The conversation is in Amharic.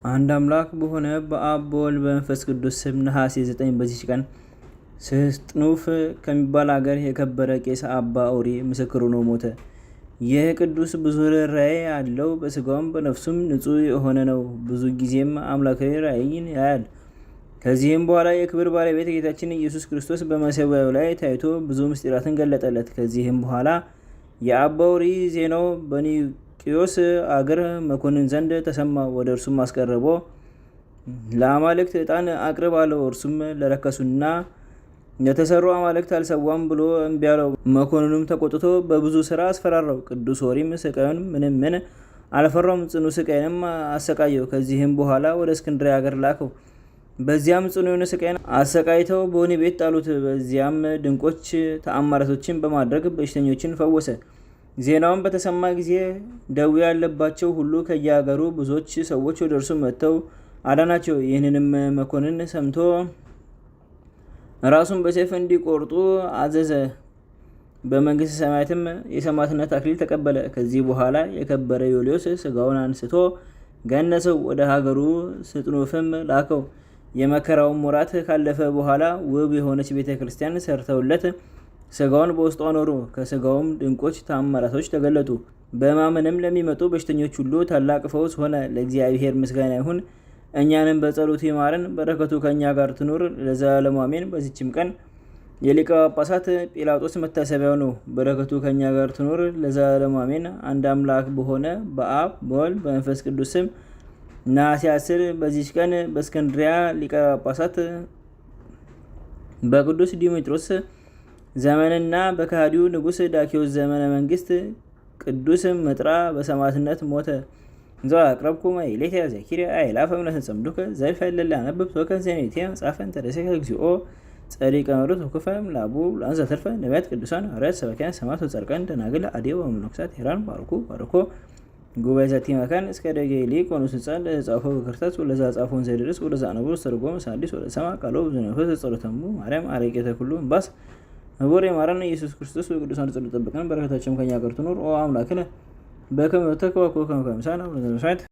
አንድ አምላክ በሆነ በአብ በወልድ በመንፈስ ቅዱስ ስም ነሐሴ 9 በዚች ቀን ስስጥኑፍ ከሚባል ሀገር የከበረ ቄስ አባ ኦሪ ምስክር ሆኖ ሞተ። ይህ ቅዱስ ብዙ ርኅራኄ ያለው በስጋውም በነፍሱም ንጹሕ የሆነ ነው። ብዙ ጊዜም አምላካዊ ራእይን ያያል። ከዚህም በኋላ የክብር ባለቤት ጌታችን ኢየሱስ ክርስቶስ በመሠዊያው ላይ ታይቶ ብዙ ምስጢራትን ገለጠለት። ከዚህም በኋላ የአባ ኦሪ ዜናው በኒቅዮስ አገር መኮንን ዘንድ ተሰማ። ወደ እርሱም አስቀርቦ ለአማልክት ዕጣን አቅርብ አለው። እርሱም ለረከሱና ለተሰሩ አማልክት አልሰዋም ብሎ እምቢ አለው። መኮንኑም ተቆጥቶ በብዙ ስራ አስፈራራው። ቅዱስ ኦሪም ስቃዩን ምንም አልፈራውም፣ ጽኑ ስቃይንም አሰቃየው። ከዚህም በኋላ ወደ እስክንድርያ ሀገር ላከው። በዚያም ጽኑ የሆነ ስቃይን አሰቃይተው በወህኒ ቤት ጣሉት። በዚያም ድንቆች ተአምራቶችን በማድረግ በሽተኞችን ፈወሰ። ዜናውን በተሰማ ጊዜ ደዌ ያለባቸው ሁሉ ከየሀገሩ ብዙዎች ሰዎች ወደ እርሱ መጥተው አዳናቸው። ይህንንም መኮንን ሰምቶ ራሱን በሰይፍ እንዲቆርጡ አዘዘ። በመንግስተ ሰማያትም የሰማዕትነት አክሊል ተቀበለ። ከዚህ በኋላ የከበረ ዮልዮስ ስጋውን አንስቶ ገነሰው፣ ወደ ሀገሩ ስጥኑፍም ላከው። የመከራውን ወራት ካለፈ በኋላ ውብ የሆነች ቤተ ክርስቲያን ሰርተውለት ስጋውን በውስጡ አኖሩ። ከስጋውም ድንቆች ተአምራቶች ተገለጡ። በማመንም ለሚመጡ በሽተኞች ሁሉ ታላቅ ፈውስ ሆነ። ለእግዚአብሔር ምስጋና ይሁን፣ እኛንም በጸሎቱ ይማረን፣ በረከቱ ከእኛ ጋር ትኑር ለዘላለሙ አሜን። በዚችም ቀን የሊቀ ጳጳሳት ጲላጦስ መታሰቢያው ነው። በረከቱ ከእኛ ጋር ትኑር ለዘላለሙ አሜን። አንድ አምላክ በሆነ በአብ በወልድ በመንፈስ ቅዱስ ስም ነሐሴ 10 በዚች ቀን በእስክንድርያ ሊቀ ጳጳሳት በቅዱስ ዲሜጥሮስ ዘመንና በከሃዲው ንጉሥ ዳኪዎስ ዘመነ መንግስት ቅዱስ መጥራ በሰማዕትነት ሞተ። እንዘ አቅረብኩ ማሕሌተ ዘኪርየ አእላፈ እምነተጸምዱከ ዘልፈለለ አነብብ ቶከ ዘኔቴ መጽሐፈን ተደሰከ እግዚኦ ጸሪቀ መሩት ወክፈ ምላቡ ለአንዘ ተርፈ ነቢያት ቅዱሳን ሐዋርያት ሰባክያን ሰማዕታት ወጻድቃን ደናግል አዴው ወመነኮሳት ሄራን ባርኮ ጉባኤ ዘቲ መካን እስከ ደጌሊ ቆኑስ ጻል ጻፎ በክርታት ወለዛ ጻፎን ዘድርስ ወለዛ ነብሩ ሰርጎም ሳዲስ ወለ ሰማ ቃሎ ብዙነፈስ ጸሎተሙ ማርያም አረቄተ ኩሉ ባስ ወሬ ማረን ኢየሱስ ክርስቶስ ወቅዱሳን ጸሎት ጠብቀን በረከታቸው ከኛ ጋር ትኑር። ኦ አምላክነ በከመ ተከዋኮ ከመ ከምሳና